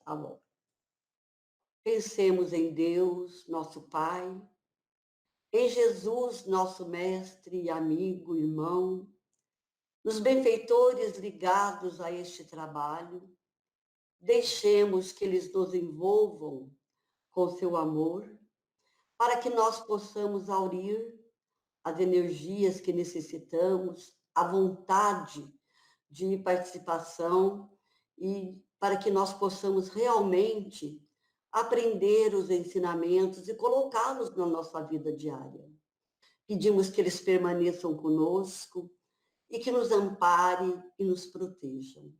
amor. Pensemos em Deus, nosso Pai, em Jesus, nosso mestre, amigo, irmão, nos benfeitores ligados a este trabalho. Deixemos que eles nos envolvam com seu amor, para que nós possamos aurir as energias que necessitamos, a vontade de participação e para que nós possamos realmente aprender os ensinamentos e colocá-los na nossa vida diária. Pedimos que eles permaneçam conosco e que nos amparem e nos protejam.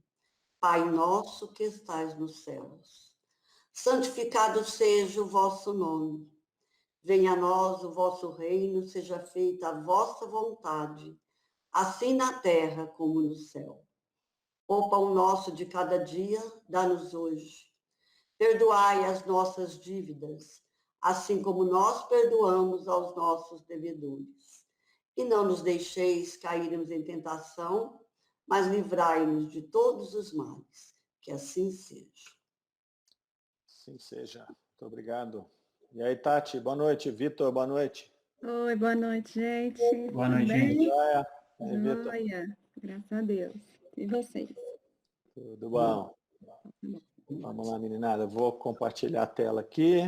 Pai nosso que estais nos céus, santificado seja o vosso nome. Venha a nós o vosso reino, seja feita a vossa vontade, assim na terra como no céu. O pão nosso de cada dia, dá-nos hoje. Perdoai as nossas dívidas, assim como nós perdoamos aos nossos devedores. E não nos deixeis cairmos em tentação, mas livrai-nos de todos os males. Que assim seja. Assim seja. Muito obrigado. E aí, Tati, boa noite. Vitor, boa noite. Oi, boa noite, gente. Boa noite, bem? gente. Joia, graças a Deus. E vocês? Tudo bom? Vamos lá, meninada. Eu vou compartilhar a tela aqui.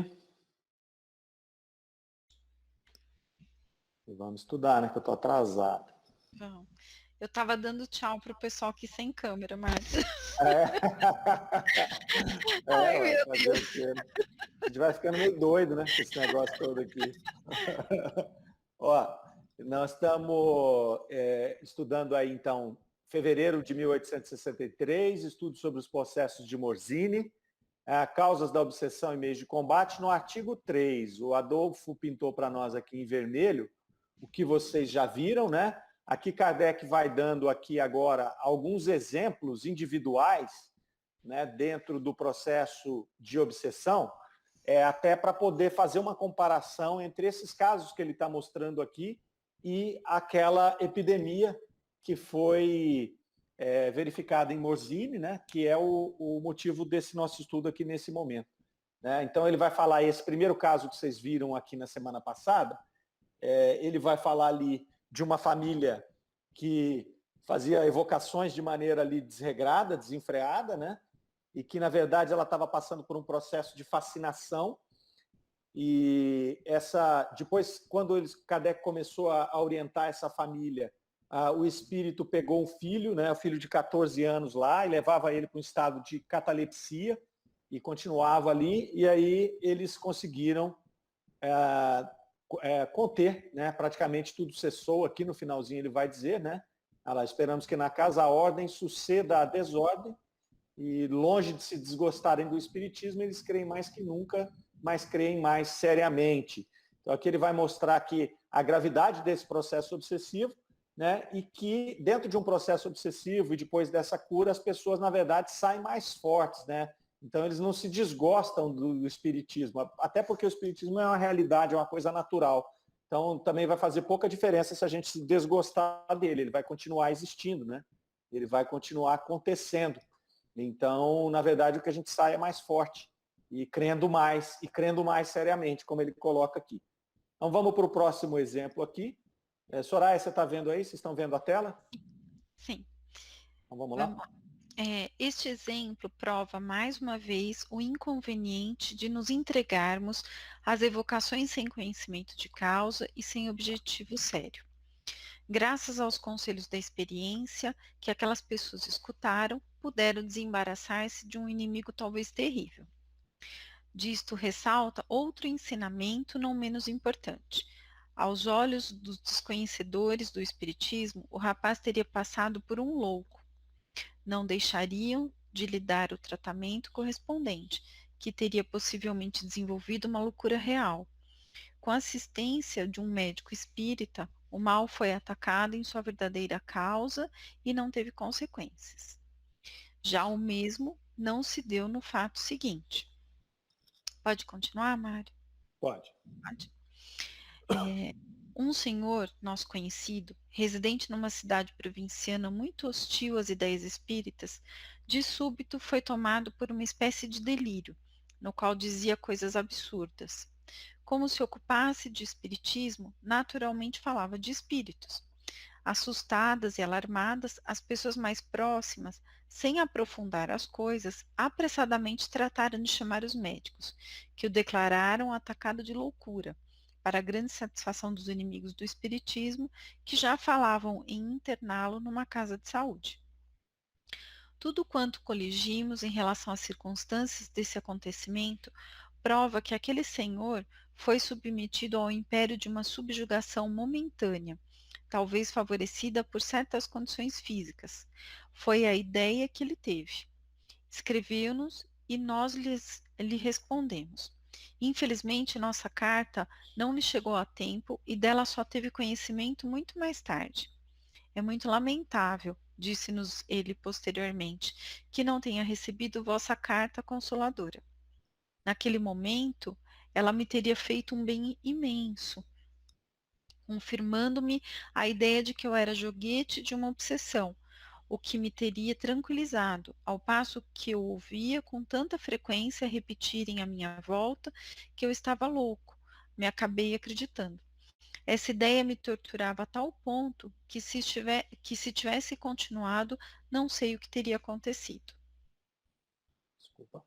E vamos estudar, né? Que eu tô atrasado. Bom, eu tava dando tchau pro pessoal aqui sem câmera, mas... Ai, meu Deus. A gente vai ficando meio doido, né? Com esse negócio todo aqui. Ó, nós estamos estudando aí, então, fevereiro de 1863, estudo sobre os processos de Morzine, causas da obsessão e meios de combate. No artigo 3, o Adolfo pintou para nós aqui em vermelho o que vocês já viram, né? Aqui Kardec vai dando aqui agora alguns exemplos individuais, né, dentro do processo de obsessão, até para poder fazer uma comparação entre esses casos que ele está mostrando aqui e aquela epidemia que foi verificada em Morzine, né, que é o motivo desse nosso estudo aqui nesse momento. Né? Então ele vai falar esse primeiro caso que vocês viram aqui na semana passada, ele vai falar ali de uma família que fazia evocações de maneira ali desregrada, desenfreada, né? E que, na verdade, ela estava passando por um processo de fascinação. E depois, quando Kardec começou a orientar essa família, o espírito pegou um filho, né, o filho de 14 anos lá, e levava ele para um estado de catalepsia, e continuava ali, e aí eles conseguiram conter, né, praticamente tudo cessou. Aqui no finalzinho ele vai dizer, né, esperamos que na casa a ordem suceda a desordem, e longe de se desgostarem do espiritismo, eles creem mais que nunca, mas creem mais seriamente. Então aqui ele vai mostrar que a gravidade desse processo obsessivo, né, e que dentro de um processo obsessivo e depois dessa cura, as pessoas, na verdade, saem mais fortes, né? Então eles não se desgostam do espiritismo, até porque o espiritismo é uma realidade, é uma coisa natural. Então também vai fazer pouca diferença se a gente se desgostar dele, ele vai continuar existindo, né? Ele vai continuar acontecendo. Então, na verdade, o que a gente sai é mais forte, e crendo mais seriamente, como ele coloca aqui. Então vamos para o próximo exemplo aqui. Soraya, você está vendo aí? Vocês estão vendo a tela? Sim. Então vamos lá. Este exemplo prova mais uma vez o inconveniente de nos entregarmos às evocações sem conhecimento de causa e sem objetivo sério. Graças aos conselhos da experiência que aquelas pessoas escutaram, puderam desembaraçar-se de um inimigo talvez terrível. Disto ressalta outro ensinamento não menos importante. Aos olhos dos desconhecedores do espiritismo, o rapaz teria passado por um louco. Não deixariam de lhe dar o tratamento correspondente, que teria possivelmente desenvolvido uma loucura real. Com a assistência de um médico espírita, o mal foi atacado em sua verdadeira causa e não teve consequências. Já o mesmo não se deu no fato seguinte. Pode continuar, Mário? Pode. Pode. Um senhor, nosso conhecido, residente numa cidade provinciana muito hostil às ideias espíritas, de súbito foi tomado por uma espécie de delírio, no qual dizia coisas absurdas. Como se ocupasse de espiritismo, naturalmente falava de espíritos. Assustadas e alarmadas, as pessoas mais próximas, sem aprofundar as coisas, apressadamente trataram de chamar os médicos, que o declararam atacado de loucura, para a grande satisfação dos inimigos do espiritismo, que já falavam em interná-lo numa casa de saúde. Tudo quanto coligimos em relação às circunstâncias desse acontecimento prova que aquele senhor foi submetido ao império de uma subjugação momentânea, talvez favorecida por certas condições físicas. Foi a ideia que ele teve. Escreveu-nos e nós lhe respondemos. Infelizmente, nossa carta não lhe chegou a tempo e dela só teve conhecimento muito mais tarde. É muito lamentável, disse-nos ele posteriormente, que não tenha recebido vossa carta consoladora. Naquele momento, ela me teria feito um bem imenso, confirmando-me a ideia de que eu era joguete de uma obsessão, o que me teria tranquilizado, ao passo que eu ouvia com tanta frequência repetirem à minha volta que eu estava louco. Me acabei acreditando. Essa ideia me torturava a tal ponto que se tivesse continuado, não sei o que teria acontecido. Desculpa.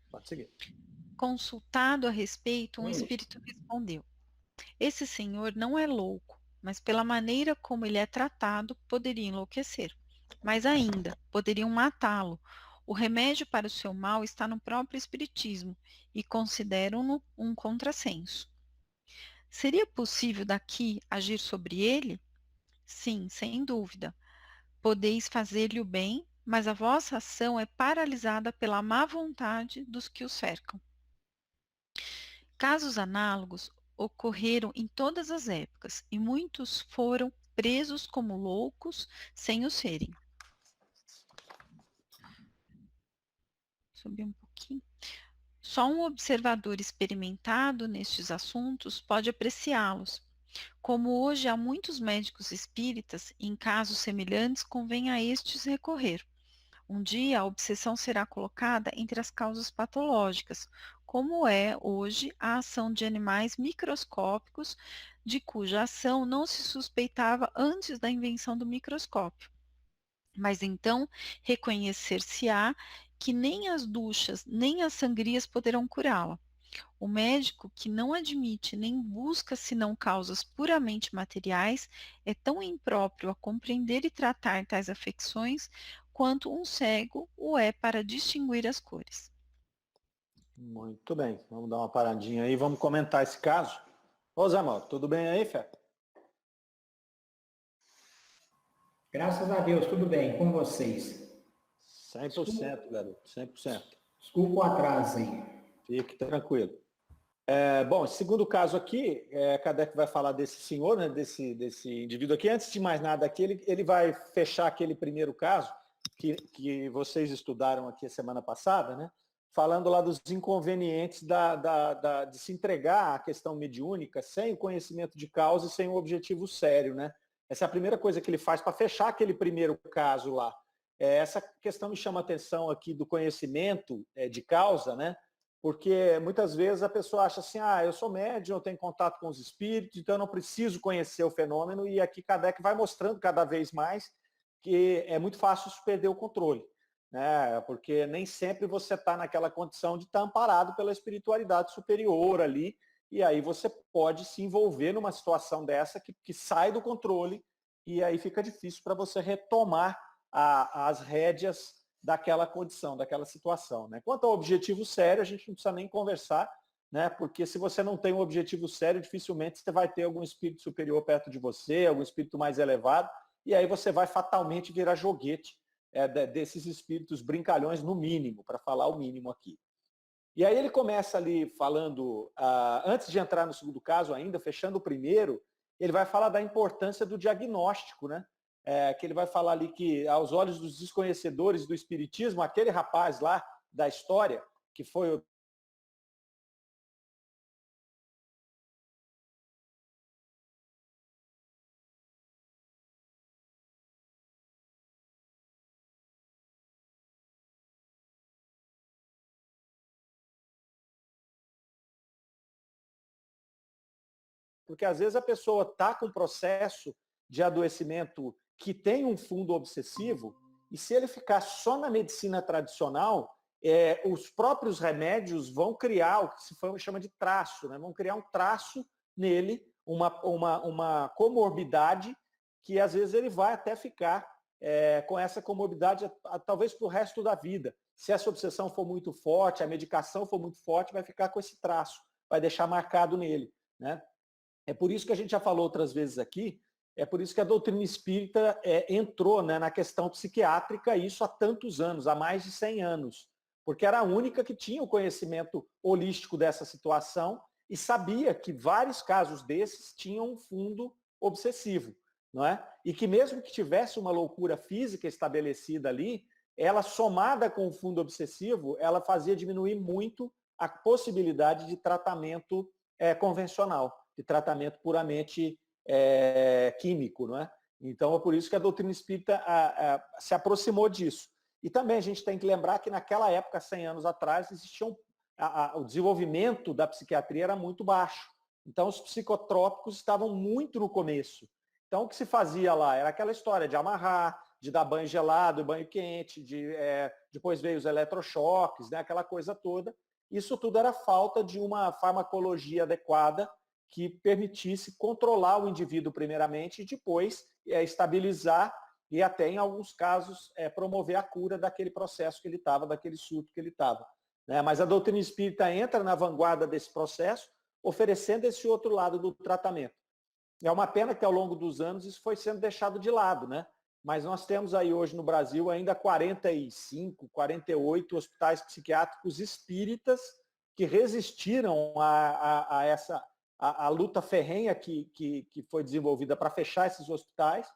Pode seguir. Consultado a respeito, um espírito respondeu: esse senhor não é louco, mas pela maneira como ele é tratado, poderia enlouquecer. Mais ainda, poderiam matá-lo. O remédio para o seu mal está no próprio espiritismo e consideram-no um contrassenso. Seria possível daqui agir sobre ele? Sim, sem dúvida. Podeis fazer-lhe o bem, mas a vossa ação é paralisada pela má vontade dos que o cercam. Casos análogos ocorreram em todas as épocas e muitos foram presos como loucos sem o serem. Subir um pouquinho. Só um observador experimentado nestes assuntos pode apreciá-los. Como hoje há muitos médicos espíritas, em casos semelhantes convém a estes recorrer. Um dia a obsessão será colocada entre as causas patológicas, como é hoje a ação de animais microscópicos, de cuja ação não se suspeitava antes da invenção do microscópio. Mas então reconhecer-se-á que nem as duchas nem as sangrias poderão curá-la. O médico que não admite nem busca senão causas puramente materiais é tão impróprio a compreender e tratar tais afecções quanto um cego o é para distinguir as cores. Muito bem, vamos dar uma paradinha aí, vamos comentar esse caso. Ô Zé Mauro, tudo bem aí, Fé? Graças a Deus, tudo bem com vocês. 100%, garoto, 100%. Desculpa o atraso aí. Fique tranquilo. Bom, segundo caso aqui, Kardec vai falar desse senhor, né, desse indivíduo aqui. Antes de mais nada aqui, ele vai fechar aquele primeiro caso que vocês estudaram aqui a semana passada, né, falando lá dos inconvenientes de se entregar à questão mediúnica sem o conhecimento de causa e sem um objetivo sério, né? Essa é a primeira coisa que ele faz para fechar aquele primeiro caso lá. Essa questão me chama a atenção aqui do conhecimento de causa, né? Porque muitas vezes a pessoa acha assim, eu sou médium, eu tenho contato com os espíritos, então eu não preciso conhecer o fenômeno, e aqui Kardec vai mostrando cada vez mais que é muito fácil isso perder o controle, né? Porque nem sempre você está naquela condição de estar amparado pela espiritualidade superior ali, e aí você pode se envolver numa situação dessa que sai do controle, e aí fica difícil para você retomar as rédeas daquela condição, daquela situação, né? Quanto ao objetivo sério, a gente não precisa nem conversar, né? Porque se você não tem um objetivo sério, dificilmente você vai ter algum espírito superior perto de você, algum espírito mais elevado, e aí você vai fatalmente virar joguete desses espíritos brincalhões, no mínimo, para falar o mínimo aqui. E aí ele começa ali falando, antes de entrar no segundo caso ainda, fechando o primeiro, ele vai falar da importância do diagnóstico, né? Que ele vai falar ali que, aos olhos dos desconhecedores do espiritismo, aquele rapaz lá da história, que foi Porque às vezes a pessoa está com um processo de adoecimento que tem um fundo obsessivo, e se ele ficar só na medicina tradicional, os próprios remédios vão criar o que se chama de traço, né? Vão criar um traço nele, uma comorbidade, que às vezes ele vai até ficar com essa comorbidade talvez para o resto da vida. Se essa obsessão for muito forte, a medicação for muito forte, vai ficar com esse traço, vai deixar marcado nele, né? É por isso que a gente já falou outras vezes aqui, é por isso que a doutrina espírita entrou, né, na questão psiquiátrica, isso há tantos anos, há mais de 100 anos, porque era a única que tinha o conhecimento holístico dessa situação e sabia que vários casos desses tinham um fundo obsessivo, não é? E que mesmo que tivesse uma loucura física estabelecida ali, ela somada com o fundo obsessivo, ela fazia diminuir muito a possibilidade de tratamento convencional, de tratamento puramente químico, não é? Então é por isso que a doutrina espírita se aproximou disso. E também a gente tem que lembrar que naquela época, 100 anos atrás, o desenvolvimento da psiquiatria era muito baixo. Então os psicotrópicos estavam muito no começo. Então o que se fazia lá era aquela história de amarrar, de dar banho gelado, banho quente, depois veio os eletrochoques, né, aquela coisa toda. Isso tudo era falta de uma farmacologia adequada que permitisse controlar o indivíduo primeiramente e depois estabilizar e até, em alguns casos, promover a cura daquele processo que ele estava, daquele surto que ele estava. Né? Mas a doutrina espírita entra na vanguarda desse processo, oferecendo esse outro lado do tratamento. É uma pena que, ao longo dos anos, isso foi sendo deixado de lado, né? Mas nós temos aí hoje no Brasil ainda 45, 48 hospitais psiquiátricos espíritas que resistiram a essa luta ferrenha que foi desenvolvida para fechar esses hospitais,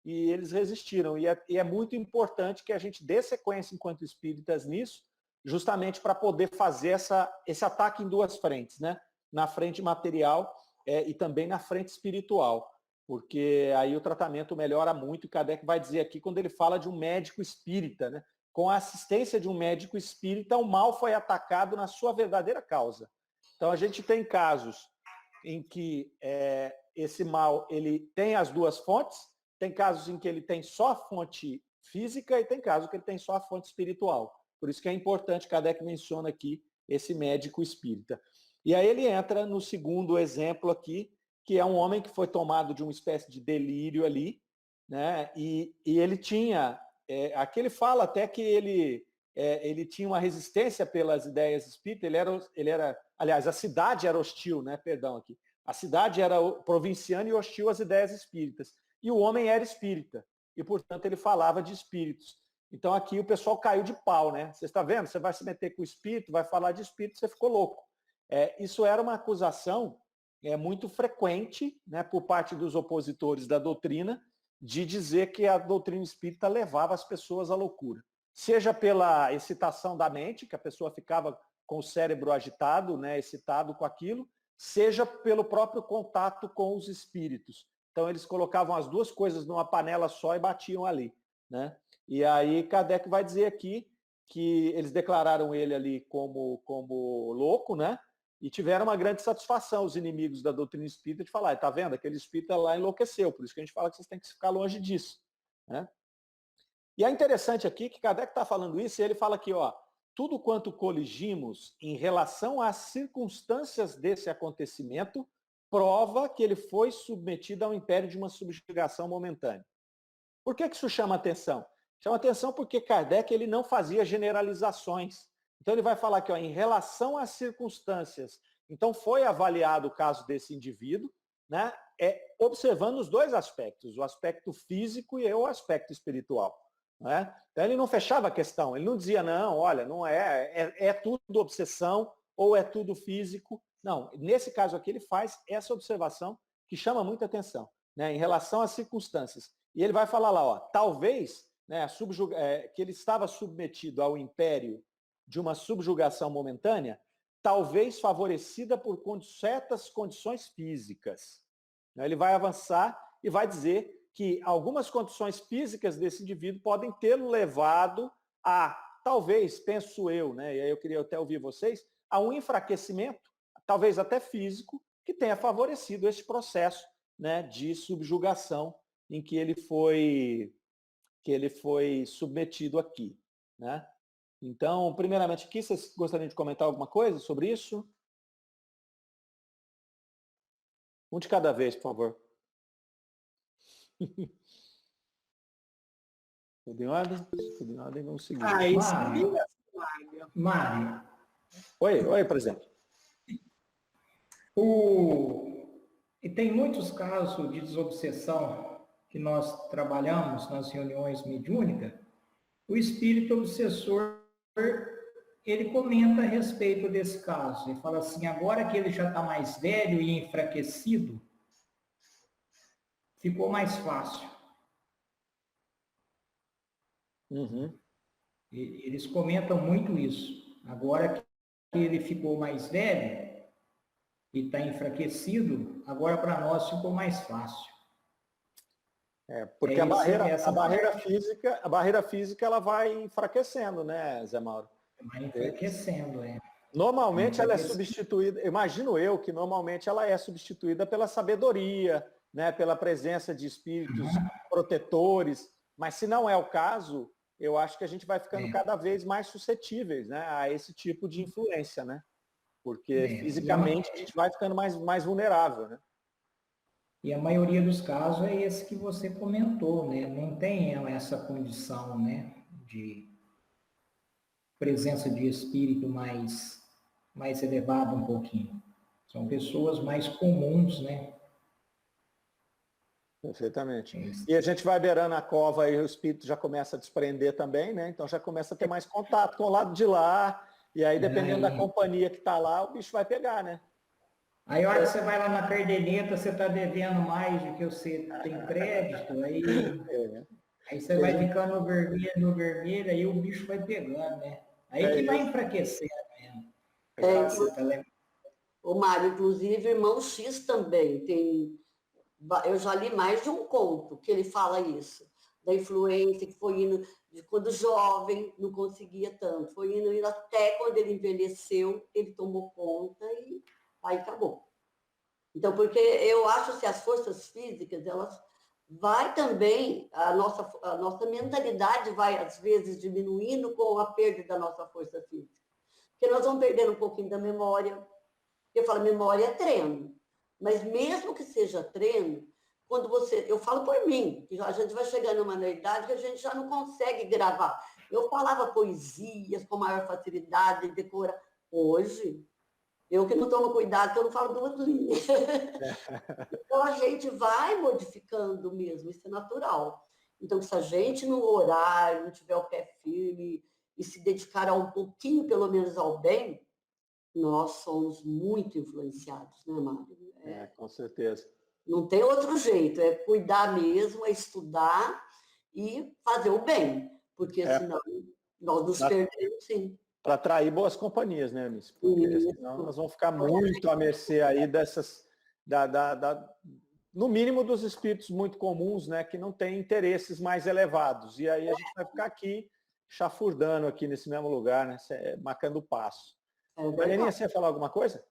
e eles resistiram. E é muito importante que a gente dê sequência enquanto espíritas nisso, justamente para poder fazer esse ataque em duas frentes, né? Na frente material e também na frente espiritual, porque aí o tratamento melhora muito, e Kardec vai dizer aqui, quando ele fala de um médico espírita, né? Com a assistência de um médico espírita, o mal foi atacado na sua verdadeira causa. Então a gente tem casos em que esse mal ele tem as duas fontes, tem casos em que ele tem só a fonte física e tem casos que ele tem só a fonte espiritual. Por isso que é importante, Kardec menciona aqui esse médico espírita. E aí ele entra no segundo exemplo aqui, que é um homem que foi tomado de uma espécie de delírio ali, né? E ele tinha, aqui ele fala até que ele tinha uma resistência pelas ideias espíritas, ele era, aliás, a cidade era hostil, né? Perdão aqui. A cidade era provinciana e hostil às ideias espíritas. E o homem era espírita, e, portanto, ele falava de espíritos. Então, aqui o pessoal caiu de pau, né? Você está vendo? Você vai se meter com o espírito, vai falar de espírito, você ficou louco. Isso era uma acusação muito frequente, né, por parte dos opositores da doutrina, de dizer que a doutrina espírita levava as pessoas à loucura. Seja pela excitação da mente, que a pessoa ficava com o cérebro agitado, né, excitado com aquilo, seja pelo próprio contato com os espíritos. Então, eles colocavam as duas coisas numa panela só e batiam ali, né? E aí Kardec vai dizer aqui que eles declararam ele ali como louco, né? E tiveram uma grande satisfação, os inimigos da doutrina espírita, de falar, está vendo? Aquele espírita lá enlouqueceu, por isso que a gente fala que vocês têm que ficar longe disso, né? E é interessante aqui que Kardec está falando isso, e ele fala aqui, ó, tudo quanto coligimos em relação às circunstâncias desse acontecimento prova que ele foi submetido ao império de uma subjugação momentânea. Por que isso chama atenção? Chama atenção porque Kardec ele não fazia generalizações. Então ele vai falar que, ó, em relação às circunstâncias, então foi avaliado o caso desse indivíduo, né, observando os dois aspectos, o aspecto físico e o aspecto espiritual. Né? Então ele não fechava a questão, ele não dizia, não, olha, não é tudo obsessão ou é tudo físico. Não, nesse caso aqui ele faz essa observação que chama muita atenção, né, em relação às circunstâncias. E ele vai falar lá, ó, talvez, né, que ele estava submetido ao império de uma subjugação momentânea, talvez favorecida por certas condições físicas. Ele vai avançar e vai dizer que algumas condições físicas desse indivíduo podem tê-lo levado a, talvez, penso eu, né, e aí eu queria até ouvir vocês, a um enfraquecimento, talvez até físico, que tenha favorecido esse processo, né, de subjugação em que ele foi submetido aqui, né? Então, primeiramente, aqui, vocês gostariam de comentar alguma coisa sobre isso? Um de cada vez, por favor. Tudo em ordem? Tudo em ordem, vamos seguir. Isso Mário, Mário. Mário, Oi, presidente. e tem muitos casos de desobsessão que nós trabalhamos nas reuniões mediúnicas. O espírito obsessor, ele comenta a respeito desse caso. Ele fala assim, agora que ele já está mais velho e enfraquecido, ficou mais fácil. Uhum. Eles comentam muito isso. Agora que ele ficou mais velho e está enfraquecido, agora para nós ficou mais fácil. Porque a barreira física ela vai enfraquecendo, né, Zé Mauro? Vai enfraquecendo, Normalmente ela é substituída, imagino eu que normalmente ela é substituída pela sabedoria, né, pela presença de espíritos protetores, mas se não é o caso, eu acho que a gente vai ficando cada vez mais suscetíveis, né, a esse tipo de influência, né? Porque fisicamente a gente vai ficando mais vulnerável, né? E a maioria dos casos é esse que você comentou, né? Não tem essa condição, né, de presença de espírito mais elevada um pouquinho. São pessoas mais comuns, né? Perfeitamente. E a gente vai beirando a cova e o espírito já começa a desprender também, né? Então já começa a ter mais contato com o lado de lá, e aí dependendo da companhia que está lá, o bicho vai pegar, né? Aí a hora que você vai lá na caderneta, você está devendo mais do que você tem crédito, aí você vai ficando no vermelho, aí o bicho vai pegando, né? Aí que vai enfraquecendo mesmo. O Mário, inclusive, Irmão X também tem. Eu já li mais de um conto que ele fala isso, da influência que foi indo, de quando jovem não conseguia tanto, foi indo até quando ele envelheceu, ele tomou conta e aí acabou. Então, porque eu acho que as forças físicas, elas vai também, a nossa mentalidade vai, às vezes, diminuindo com a perda da nossa força física. Porque nós vamos perdendo um pouquinho da memória. Eu falo, memória é treino. Mas mesmo que seja treino, quando você... Eu falo por mim, que a gente vai chegando numa idade que a gente já não consegue gravar. Eu falava poesias com maior facilidade, decorar. Hoje, eu que não tomo cuidado, que eu não falo duas linhas. Então, a gente vai modificando mesmo, isso é natural. Então, se a gente não orar, não tiver o pé firme e se dedicar a um pouquinho, pelo menos, ao bem, nós somos muito influenciados, né, Mário? Com certeza. Não tem outro jeito, é cuidar mesmo, é estudar e fazer o bem, porque senão nós nos perdemos, sim. Para atrair boas companhias, né, Miss? Porque senão nós vamos ficar muito à mercê aí dessas, no mínimo dos espíritos muito comuns, né, que não têm interesses mais elevados. E aí a gente vai ficar aqui chafurdando aqui nesse mesmo lugar, né, marcando o passo. Marianinha, você ia falar alguma coisa?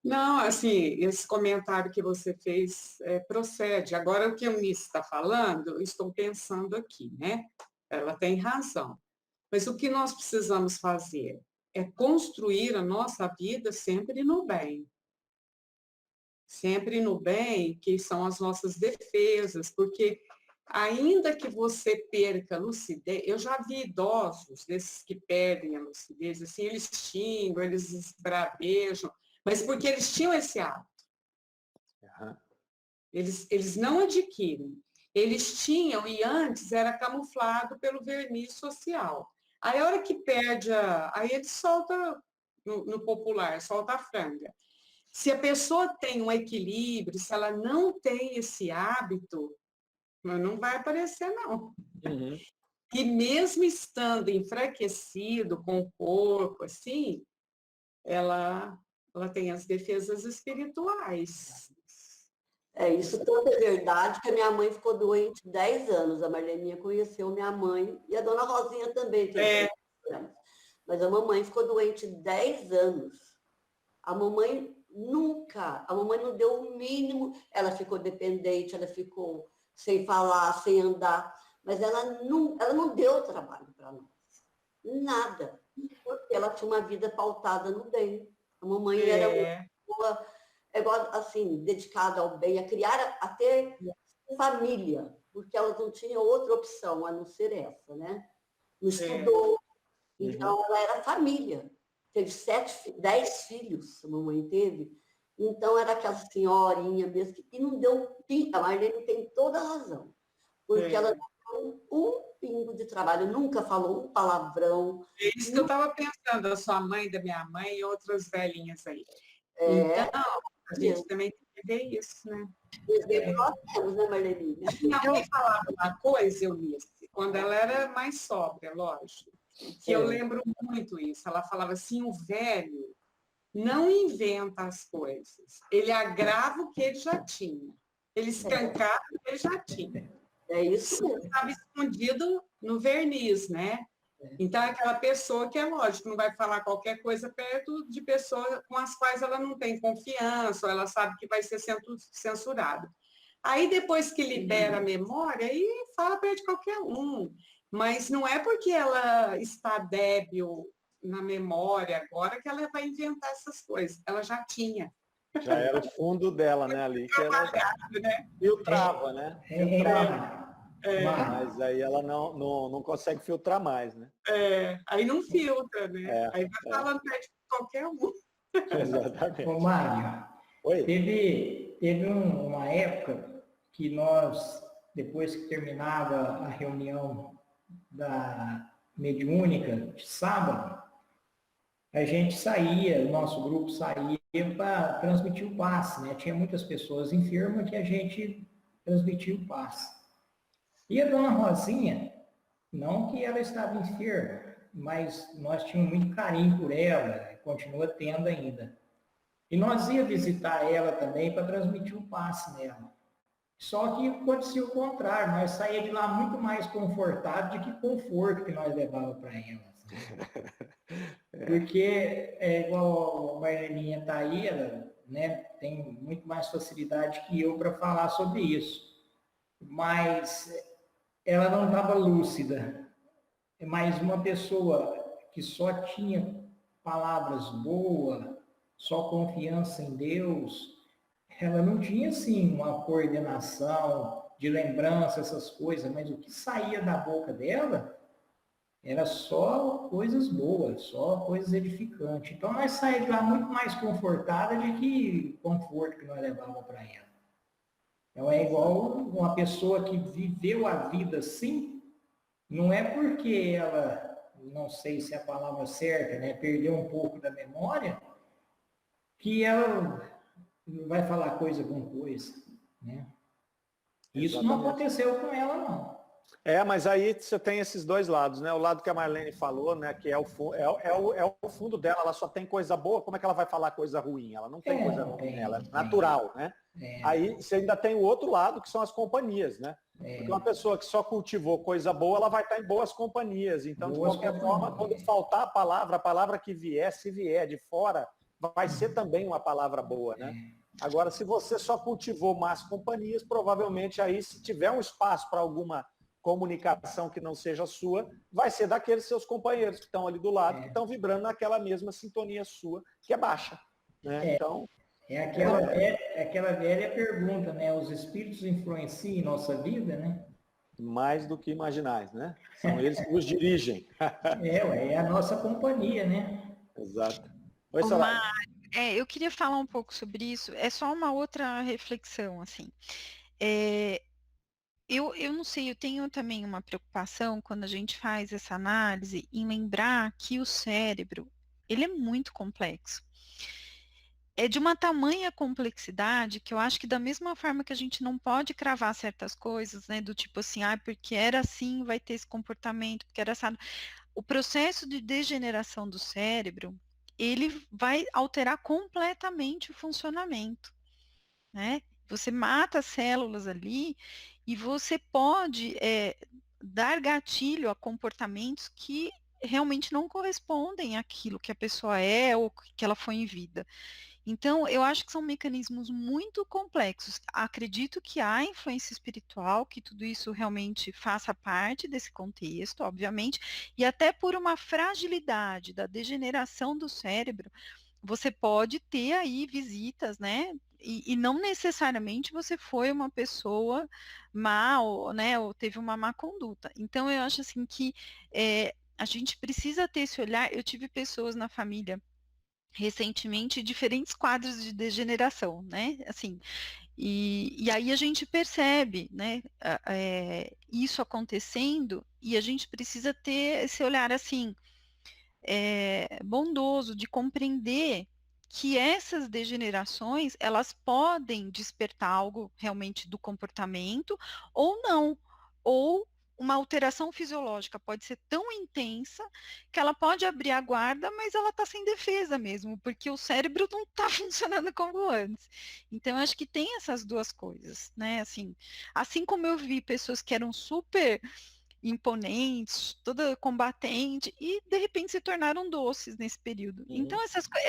Não, assim, esse comentário que você fez procede. Agora, o que a Eunice está falando, eu estou pensando aqui, né? Ela tem razão. Mas o que nós precisamos fazer é construir a nossa vida sempre no bem. Sempre no bem, que são as nossas defesas, porque ainda que você perca a lucidez, eu já vi idosos desses que perdem a lucidez, assim, eles xingam, eles esbravejam, mas porque eles tinham esse hábito. Eles não adquirem. Eles tinham, e antes era camuflado pelo verniz social. Aí a hora que perde, aí ele solta, no popular, solta a franga. Se a pessoa tem um equilíbrio, se ela não tem esse hábito, não vai aparecer, não. Uhum. E mesmo estando enfraquecido com o corpo, assim, ela tem as defesas espirituais. Isso tanto é verdade que a minha mãe ficou doente 10 anos. A Marleninha conheceu minha mãe e a dona Rosinha também tem 10 anos. Mas a mamãe ficou doente 10 anos. A mamãe nunca, a mamãe não deu o mínimo, ela ficou dependente, ela ficou sem falar, sem andar, mas ela não deu trabalho para nós, nada, porque ela tinha uma vida pautada no bem. A mamãe era uma pessoa, igual, assim, dedicada ao bem, a criar, a ter família, porque ela não tinha outra opção a não ser essa, né? Não estudou, então ela era família. Teve 10 filhos, a mamãe teve. Então era aquela senhorinha mesmo, e não deu um pingo, a Marlene tem toda a razão, porque ela não deu um pingo de trabalho, nunca falou um palavrão. É isso que eu estava pensando, da sua mãe, da minha mãe e outras velhinhas aí. Então, a gente também tem que ver isso, né? Nós temos, né, Marlene? Minha mãe falava uma coisa, Eunice, quando ela era mais sóbria, lógico, que eu lembro muito isso. Ela falava assim, o velho não inventa as coisas, ele agrava o que ele já tinha. Ele escancava o que ele já tinha. É isso mesmo. Estava escondido no verniz, né? Então, é aquela pessoa que, é lógico, não vai falar qualquer coisa perto de pessoas com as quais ela não tem confiança, ou ela sabe que vai ser censurada. Aí, depois que libera a memória, aí fala perto de qualquer um. Mas não é porque ela está débil na memória agora que ela vai inventar essas coisas. Ela já tinha. Já era o fundo dela, né, ali, que ela filtrava, né? Filtrava. Mas aí ela não consegue filtrar mais, né? Aí não filtra, né? Aí vai falando perto de qualquer um. Exatamente. Ô, Mário, Oi? teve uma época que nós, depois que terminava a reunião da mediúnica de sábado, a gente saía, o nosso grupo saía para transmitir o passe, né? Tinha muitas pessoas enfermas que a gente transmitia o passe. E a dona Rosinha, não que ela estava enferma, mas nós tínhamos muito carinho por ela, continua tendo ainda. E nós ia visitar ela também para transmitir o passe nela. Só que acontecia o contrário, nós saíamos de lá muito mais confortados do que conforto que nós levávamos para ela. Porque, igual a Marleninha está aí, ela, né, tem muito mais facilidade que eu para falar sobre isso. Mas ela não estava lúcida. Mas uma pessoa que só tinha palavras boas, só confiança em Deus, ela não tinha, assim, uma coordenação de lembrança, essas coisas, mas o que saía da boca dela era só coisas boas, só coisas edificantes. Então, nós saímos de lá muito mais confortadas do que conforto que nós levávamos para ela. Então, é igual uma pessoa que viveu a vida assim, não é porque ela, não sei se é a palavra certa, né, perdeu um pouco da memória, que ela vai falar coisa com coisa, né? Isso não aconteceu com ela, não. Mas aí você tem esses dois lados, né? O lado que a Marlene falou, né? Que é o fundo dela, ela só tem coisa boa, como é que ela vai falar coisa ruim? Ela não tem coisa ruim, ela é natural, né? Aí você ainda tem o outro lado, que são as companhias, né? Porque uma pessoa que só cultivou coisa boa, ela vai estar em boas companhias. Então, de qualquer forma, quando faltar a palavra que vier, se vier de fora, vai ser também uma palavra boa, né? Agora, se você só cultivou más companhias, provavelmente aí, se tiver um espaço para alguma comunicação que não seja sua, vai ser daqueles seus companheiros que estão ali do lado, que estão vibrando naquela mesma sintonia sua, que é baixa, né? Então... É aquela velha pergunta, né? Os espíritos influenciam nossa vida, né? Mais do que imaginais, né? São eles que nos dirigem. É a nossa companhia, né? Exato. Oi, Soraya. Eu queria falar um pouco sobre isso. É só uma outra reflexão, assim. Eu não sei, eu tenho também uma preocupação quando a gente faz essa análise em lembrar que o cérebro, ele é muito complexo. É de uma tamanha complexidade que eu acho que da mesma forma que a gente não pode cravar certas coisas, né, do tipo assim, porque era assim, vai ter esse comportamento, porque era assim. O processo de degeneração do cérebro, ele vai alterar completamente o funcionamento, né? Você mata as células ali e você pode dar gatilho a comportamentos que realmente não correspondem àquilo que a pessoa é ou que ela foi em vida. Então, eu acho que são mecanismos muito complexos. Acredito que há influência espiritual, que tudo isso realmente faça parte desse contexto, obviamente, e até por uma fragilidade da degeneração do cérebro, você pode ter aí visitas, né? E não necessariamente você foi uma pessoa má, ou, né, ou teve uma má conduta. Então, eu acho assim que a gente precisa ter esse olhar. Eu tive pessoas na família recentemente diferentes quadros de degeneração, né? Assim, e aí a gente percebe, né, isso acontecendo e a gente precisa ter esse olhar assim, bondoso de compreender que essas degenerações elas podem despertar algo realmente do comportamento ou não, ou uma alteração fisiológica pode ser tão intensa que ela pode abrir a guarda, mas ela está sem defesa mesmo, porque o cérebro não está funcionando como antes. Então, eu acho que tem essas duas coisas, né? Assim como eu vi pessoas que eram super imponentes, toda combatente, e de repente se tornaram doces nesse período. Então,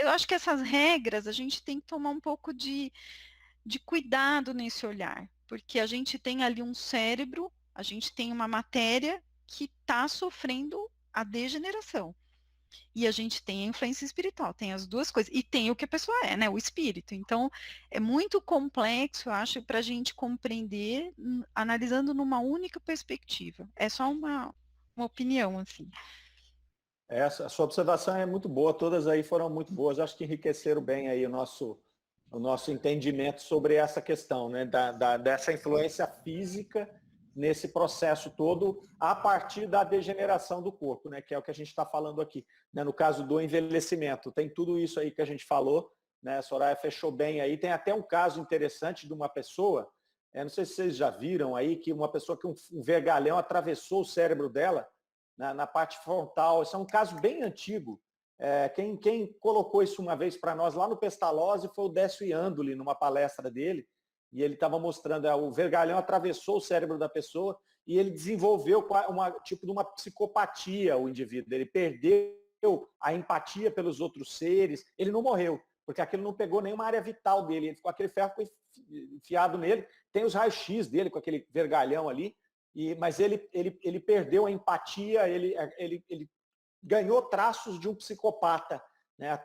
eu acho que essas regras a gente tem que tomar um pouco de cuidado nesse olhar, porque a gente tem ali um cérebro, a gente tem uma matéria que está sofrendo a degeneração. E a gente tem a influência espiritual, tem as duas coisas. E tem o que a pessoa é, né? O espírito. Então, é muito complexo, eu acho, para a gente compreender, analisando numa única perspectiva. É só uma opinião, assim. A sua observação é muito boa, todas aí foram muito boas, acho que enriqueceram bem aí o nosso entendimento sobre essa questão, né, dessa influência física nesse processo todo, a partir da degeneração do corpo, né, que é o que a gente está falando aqui, né, no caso do envelhecimento. Tem tudo isso aí que a gente falou, né, a Soraya fechou bem aí. Tem até um caso interessante de uma pessoa, não sei se vocês já viram aí, que uma pessoa que um vergalhão atravessou o cérebro dela, na parte frontal. Isso é um caso bem antigo. Quem colocou isso uma vez para nós lá no Pestalozzi foi o Décio Iandoli, numa palestra dele, e ele estava mostrando, o vergalhão atravessou o cérebro da pessoa e ele desenvolveu tipo de uma psicopatia, o indivíduo. Ele perdeu a empatia pelos outros seres, ele não morreu, porque aquilo não pegou nenhuma área vital dele, ele ficou, aquele ferro foi enfiado nele, tem os raios-x dele com aquele vergalhão ali, mas ele perdeu a empatia, ele ganhou traços de um psicopata, né?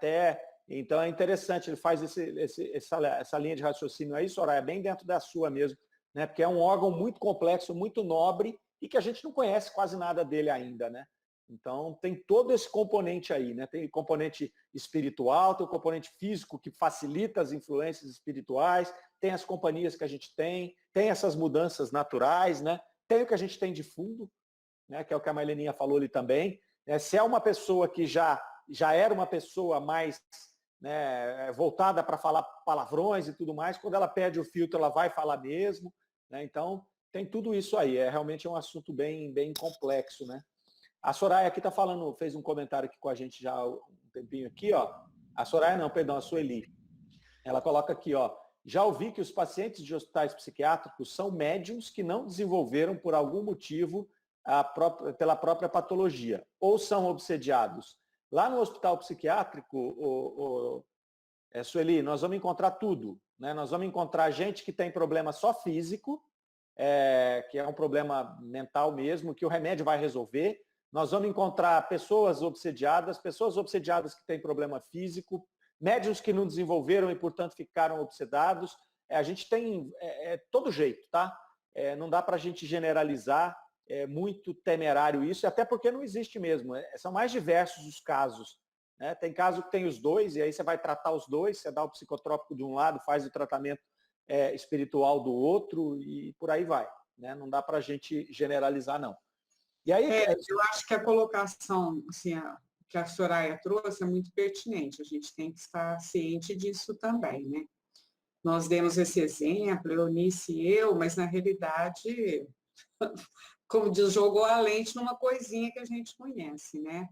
Então é interessante, ele faz essa linha de raciocínio aí, Soraya, bem dentro da sua mesmo, né? Porque é um órgão muito complexo, muito nobre, e que a gente não conhece quase nada dele ainda, né? Então tem todo esse componente aí, né? Tem o componente espiritual, tem o componente físico que facilita as influências espirituais, tem as companhias que a gente tem essas mudanças naturais, né? Tem o que a gente tem de fundo, né, que é o que a Marleninha falou ali também. Se é uma pessoa que já era uma pessoa mais, né, voltada para falar palavrões e tudo mais, quando ela perde o filtro, ela vai falar mesmo. Né? Então, tem tudo isso aí. Realmente um assunto bem, bem complexo. Né? A Soraya aqui está falando, fez um comentário aqui com a gente já há um tempinho aqui. Ó. A Soraya não, perdão, a Sueli. Ela coloca aqui, ó. Já ouvi que os pacientes de hospitais psiquiátricos são médiums que não desenvolveram, por algum motivo, pela própria patologia, ou são obsediados. Lá no hospital psiquiátrico, Sueli, nós vamos encontrar tudo. Né? Nós vamos encontrar gente que tem problema só físico, que é um problema mental mesmo, que o remédio vai resolver. Nós vamos encontrar pessoas obsediadas que têm problema físico, médiuns que não desenvolveram e, portanto, ficaram obsedados. A gente tem todo jeito, tá? Não dá para a gente generalizar, é muito temerário isso, até porque não existe mesmo. São mais diversos os casos. Né? Tem caso que tem os dois, e aí você vai tratar os dois, você dá o psicotrópico de um lado, faz o tratamento espiritual do outro, e por aí vai. Né? Não dá para a gente generalizar, não. E aí, eu acho que a colocação, assim, que a Soraya trouxe é muito pertinente, a gente tem que estar ciente disso também, né? Nós demos esse exemplo, Eunice e eu, mas na realidade, como diz, jogou a lente numa coisinha que a gente conhece, né?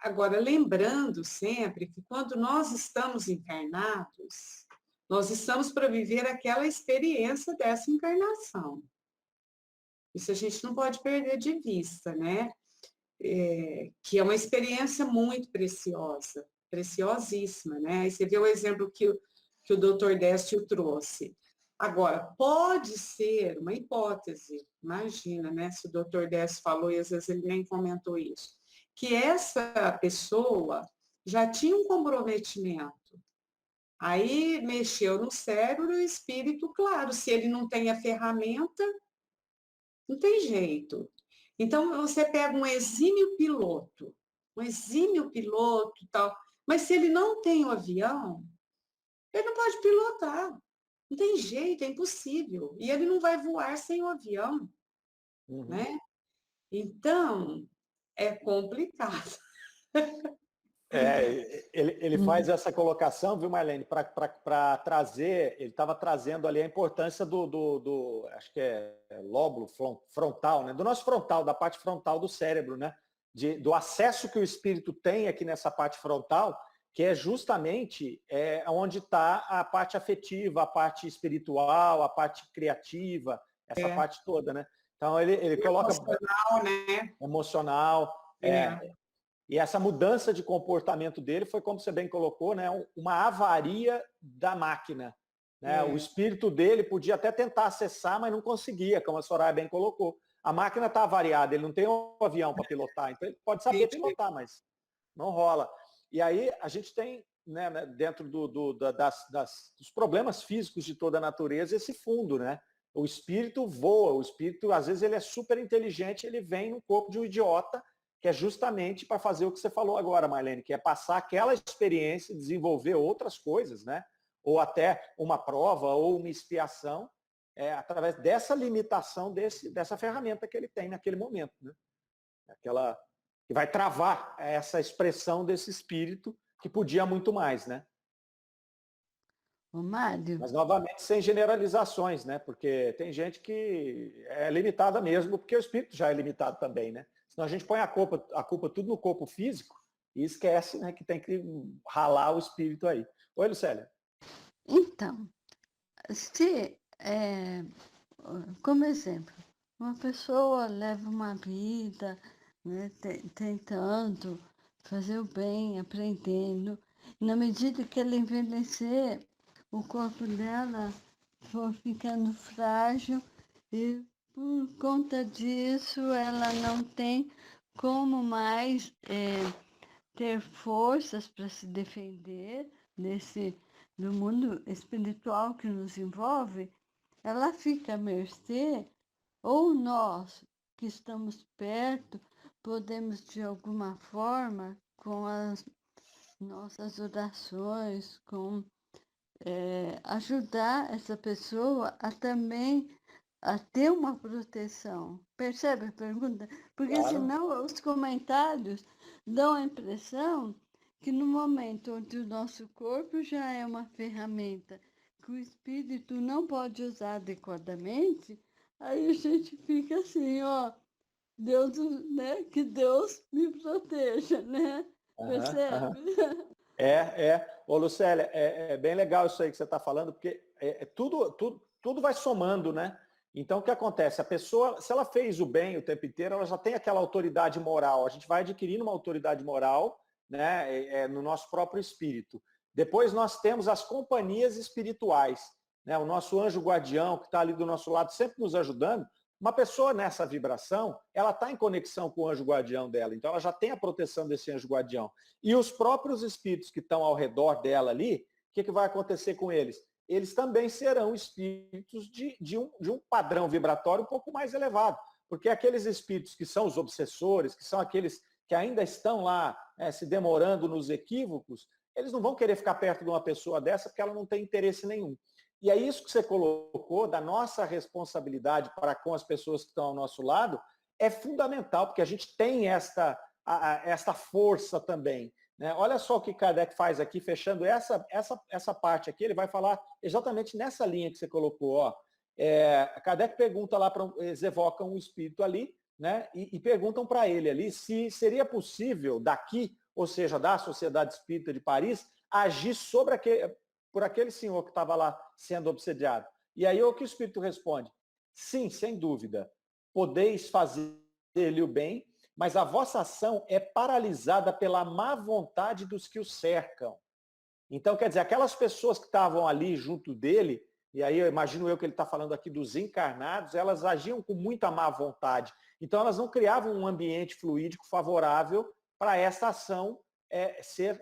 Agora, lembrando sempre que quando nós estamos encarnados, nós estamos para viver aquela experiência dessa encarnação. Isso a gente não pode perder de vista, né? Que é uma experiência muito preciosa. preciosíssima, né? Aí você vê o exemplo que o doutor Décio trouxe. Agora, pode ser uma hipótese, imagina, né? Se o doutor Décio falou e às vezes ele nem comentou isso, que essa pessoa já tinha um comprometimento. Aí mexeu no cérebro e o espírito, claro, se ele não tem a ferramenta, não tem jeito. Então, você pega um exímio piloto e tal, mas se ele não tem o avião, ele não pode pilotar. Não tem jeito, é impossível. E ele não vai voar sem o avião, né? Então, é complicado. Ele faz essa colocação, viu, Marlene, para trazer, ele estava trazendo ali a importância do acho que é lóbulo frontal, né? Do nosso frontal, da parte frontal do cérebro, né? Do acesso que o espírito tem aqui nessa parte frontal, que é justamente onde está a parte afetiva, a parte espiritual, a parte criativa, essa parte toda, né? Então ele coloca... Emocional, né? Emocional, E essa mudança de comportamento dele foi, como você bem colocou, né, uma avaria da máquina. Né? O espírito dele podia até tentar acessar, mas não conseguia, como a Soraya bem colocou. A máquina está avariada, ele não tem um avião para pilotar, então ele pode saber pilotar, mas não rola. E aí a gente tem, né, dentro dos problemas físicos de toda a natureza, esse fundo, né? O espírito voa, o espírito, às vezes, ele é super inteligente, ele vem no corpo de um idiota, que é justamente para fazer o que você falou agora, Marlene, que é passar aquela experiência, desenvolver outras coisas, né? Ou até uma prova ou uma expiação, através dessa limitação dessa ferramenta que ele tem naquele momento, né? Aquela que vai travar essa expressão desse espírito que podia muito mais, né? Ô, Mário. Mas, novamente, sem generalizações, né? Porque tem gente que é limitada mesmo, porque o espírito já é limitado também, né? Senão a gente põe a culpa tudo no corpo físico e esquece, né, que tem que ralar o espírito aí. Oi, Lucélia. Então, como exemplo, uma pessoa leva uma vida, né, tentando fazer o bem, aprendendo, e na medida que ela envelhecer, o corpo dela for ficando frágil e por conta disso ela não tem como mais ter forças para se defender do mundo espiritual que nos envolve, ela fica à mercê, ou nós que estamos perto podemos de alguma forma, com as nossas orações, ajudar essa pessoa a também a ter uma proteção. Percebe a pergunta? Porque Claro. Senão os comentários dão a impressão que no momento onde o nosso corpo já é uma ferramenta que o espírito não pode usar adequadamente, aí a gente fica assim, ó, Deus, né? Que Deus me proteja, né? Percebe? Ô, Lucélia, é bem legal isso aí que você está falando, porque tudo vai somando, né? Então, o que acontece? A pessoa, se ela fez o bem o tempo inteiro, ela já tem aquela autoridade moral. A gente vai adquirindo uma autoridade moral, né, no nosso próprio espírito. Depois nós temos as companhias espirituais, né? O nosso anjo guardião, que está ali do nosso lado, sempre nos ajudando. Uma pessoa nessa vibração, ela está em conexão com o anjo guardião dela, então ela já tem a proteção desse anjo guardião. E os próprios espíritos que estão ao redor dela ali, o que vai acontecer com eles? Eles também serão espíritos de um padrão vibratório um pouco mais elevado, porque aqueles espíritos que são os obsessores, que são aqueles que ainda estão lá se demorando nos equívocos, eles não vão querer ficar perto de uma pessoa dessa porque ela não tem interesse nenhum. E é isso que você colocou, da nossa responsabilidade para com as pessoas que estão ao nosso lado, é fundamental, porque a gente tem esta força também. Né? Olha só o que Kardec faz aqui, fechando essa parte aqui, ele vai falar exatamente nessa linha que você colocou. Ó. Kardec pergunta lá, eles evocam um espírito ali, né? E perguntam para ele ali se seria possível daqui, ou seja, da Sociedade Espírita de Paris, agir por aquele senhor que estava lá sendo obsediado. E aí o que o Espírito responde? Sim, sem dúvida. Podeis fazer-lhe o bem, mas a vossa ação é paralisada pela má vontade dos que o cercam. Então, quer dizer, aquelas pessoas que estavam ali junto dele, e aí eu imagino eu que ele está falando aqui dos encarnados, elas agiam com muita má vontade. Então, elas não criavam um ambiente fluídico favorável para essa ação ser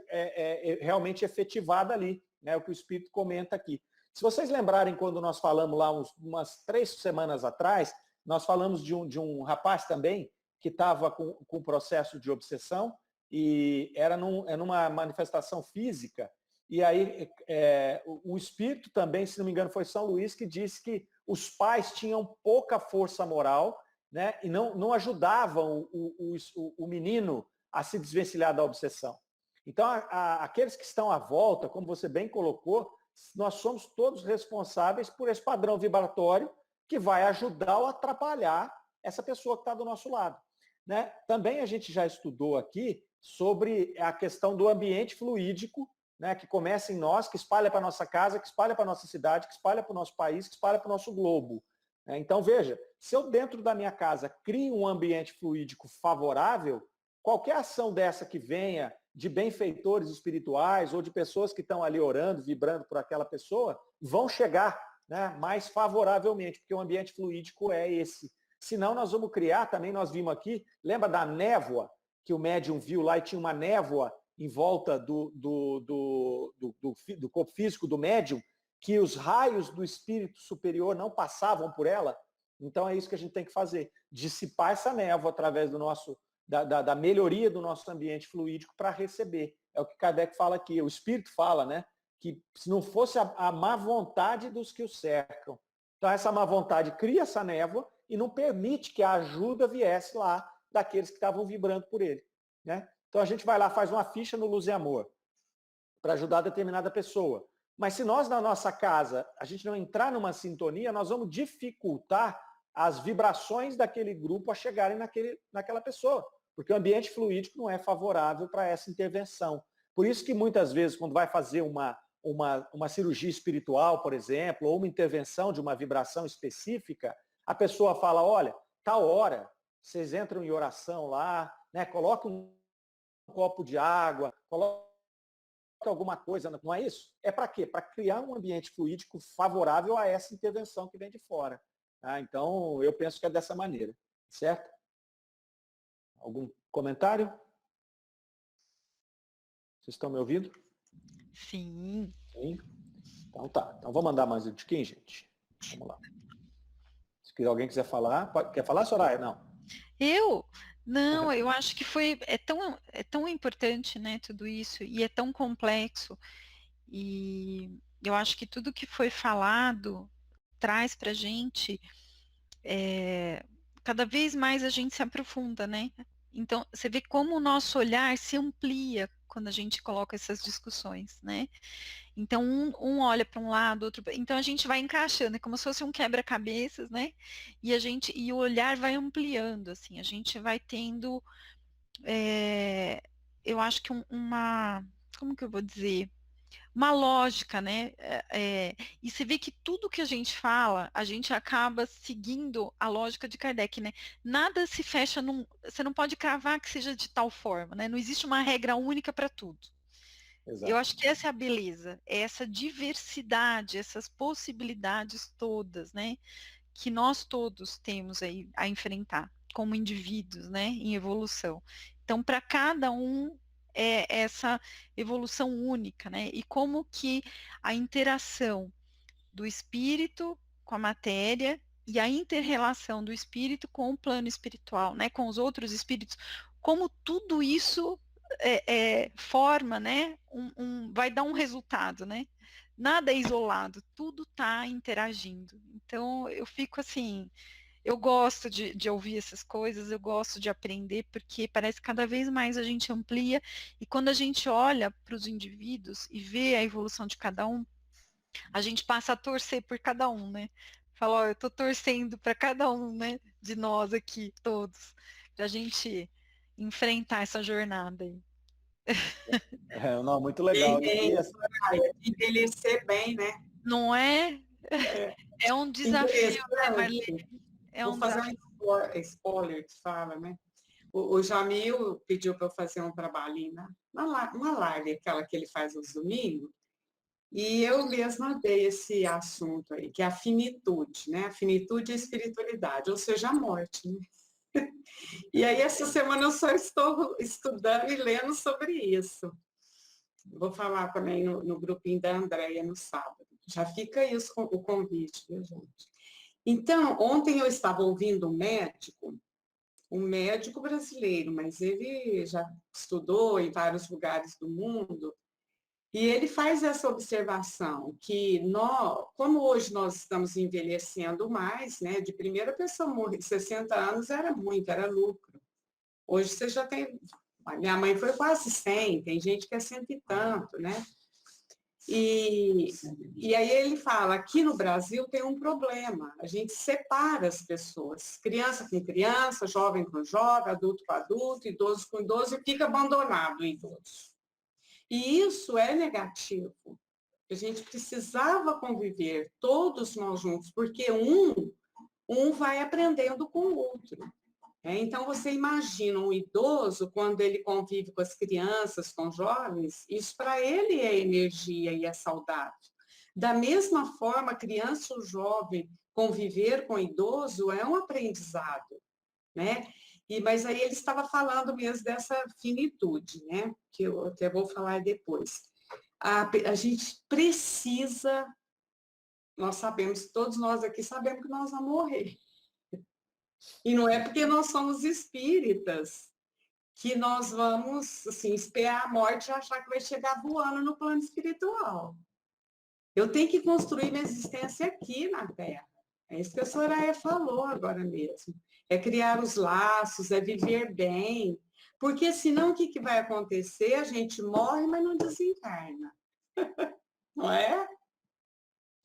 realmente efetivada ali, né? O que o Espírito comenta aqui. Se vocês lembrarem, quando nós falamos lá umas 3 semanas atrás, nós falamos de um rapaz também que estava com processo de obsessão e era numa manifestação física. E aí o Espírito também, se não me engano, foi São Luís, que disse que os pais tinham pouca força moral, né, e não ajudavam o menino a se desvencilhar da obsessão. Então, aqueles que estão à volta, como você bem colocou, nós somos todos responsáveis por esse padrão vibratório que vai ajudar ou atrapalhar essa pessoa que está do nosso lado. Né? Também a gente já estudou aqui sobre a questão do ambiente fluídico, né, que começa em nós, que espalha para a nossa casa, que espalha para a nossa cidade, que espalha para o nosso país, que espalha para o nosso globo. Então, veja, se eu dentro da minha casa crio um ambiente fluídico favorável, qualquer ação dessa que venha de benfeitores espirituais ou de pessoas que estão ali orando, vibrando por aquela pessoa, vão chegar, né, mais favoravelmente, porque o ambiente fluídico é esse. Senão nós vamos criar, também nós vimos aqui, lembra da névoa que o médium viu lá e tinha uma névoa em volta do corpo físico do médium, que os raios do espírito superior não passavam por ela? Então é isso que a gente tem que fazer, dissipar essa névoa através da melhoria do nosso ambiente fluídico para receber. É o que Kardec fala aqui, o Espírito fala, né? Que se não fosse a má vontade dos que o cercam. Então essa má vontade cria essa névoa e não permite que a ajuda viesse lá daqueles que estavam vibrando por ele. Né? Então a gente vai lá, faz uma ficha no Luz e Amor para ajudar determinada pessoa. Mas se nós, na nossa casa, a gente não entrar numa sintonia, nós vamos dificultar as vibrações daquele grupo a chegarem naquela pessoa, porque o ambiente fluídico não é favorável para essa intervenção. Por isso que muitas vezes, quando vai fazer uma cirurgia espiritual, por exemplo, ou uma intervenção de uma vibração específica, a pessoa fala, olha, tal hora, vocês entram em oração lá, né, coloca um copo de água, coloca alguma coisa, não é isso? É para quê? Para criar um ambiente fluídico favorável a essa intervenção que vem de fora. Tá? Então, eu penso que é dessa maneira, certo? Algum comentário? Vocês estão me ouvindo? Sim. Sim? Então tá. Então vou mandar mais um tiquinho, gente. Vamos lá. Se alguém quiser falar, quer falar, Soraya? Não. Não, eu acho que é tão importante, né, tudo isso, e é tão complexo, e eu acho que tudo que foi falado traz para a gente, cada vez mais a gente se aprofunda, né? Então, você vê como o nosso olhar se amplia quando a gente coloca essas discussões, né? Então, um olha para um lado, outro. Então, a gente vai encaixando, é como se fosse um quebra-cabeças, né? E o olhar vai ampliando, assim, a gente vai tendo, eu acho que como que eu vou dizer? Uma lógica, né? E você vê que tudo que a gente fala, a gente acaba seguindo a lógica de Kardec, né? Nada se fecha você não pode cravar que seja de tal forma, né? Não existe uma regra única para tudo. Exato. Eu acho que essa é a beleza, é essa diversidade, essas possibilidades todas, né, que nós todos temos aí a enfrentar como indivíduos, né, em evolução. Então, para cada um é essa evolução única, né, e como que a interação do espírito com a matéria e a inter-relação do espírito com o plano espiritual, né, com os outros espíritos, como tudo isso forma, né, vai dar um resultado, né? Nada é isolado, tudo está interagindo. Então, eu fico assim, eu gosto de ouvir essas coisas, eu gosto de aprender, porque parece que cada vez mais a gente amplia, e quando a gente olha para os indivíduos e vê a evolução de cada um, a gente passa a torcer por cada um, né? Fala, ó, eu estou torcendo para cada um, né, de nós aqui, todos, para a gente enfrentar essa jornada aí. Não, muito legal. Envelhecer bem, né? Não é? É um desafio, né, Marlene? Vou fazer um spoiler que fala, né? O Jamil pediu para eu fazer um trabalhinho uma live, aquela que ele faz aos domingos, e eu mesma dei esse assunto aí, que é a finitude, né? A finitude e a espiritualidade, ou seja, a morte, né? E aí, essa semana eu só estou estudando e lendo sobre isso. Vou falar também no grupinho da Andréia no sábado. Já fica isso, o convite, viu, gente? Então, ontem eu estava ouvindo um médico brasileiro, mas ele já estudou em vários lugares do mundo, e ele faz essa observação, que como hoje nós estamos envelhecendo mais, né, de primeira pessoa morrer, 60 anos era muito, era lucro. Hoje você já tem... A minha mãe foi quase 100, tem gente que é 100 e tanto, né? E aí ele fala, aqui no Brasil tem um problema, a gente separa as pessoas, criança com criança, jovem com jovem, adulto com adulto, idoso com idoso, e fica abandonado o idoso. E isso é negativo. A gente precisava conviver, todos nós juntos, porque um vai aprendendo com o outro. Então, você imagina um idoso, quando ele convive com as crianças, com os jovens, isso para ele é energia e é saudável. Da mesma forma, criança ou jovem conviver com idoso é um aprendizado, né? Mas aí ele estava falando mesmo dessa finitude, né? Que eu até vou falar depois. A gente precisa, nós sabemos, todos nós aqui sabemos que nós vamos morrer. E não é porque nós somos espíritas que nós vamos, assim, esperar a morte e achar que vai chegar voando no plano espiritual. Eu tenho que construir minha existência aqui na Terra. É isso que a Soraya falou agora mesmo. É criar os laços, é viver bem. Porque senão o que vai acontecer? A gente morre, mas não desencarna. Não é?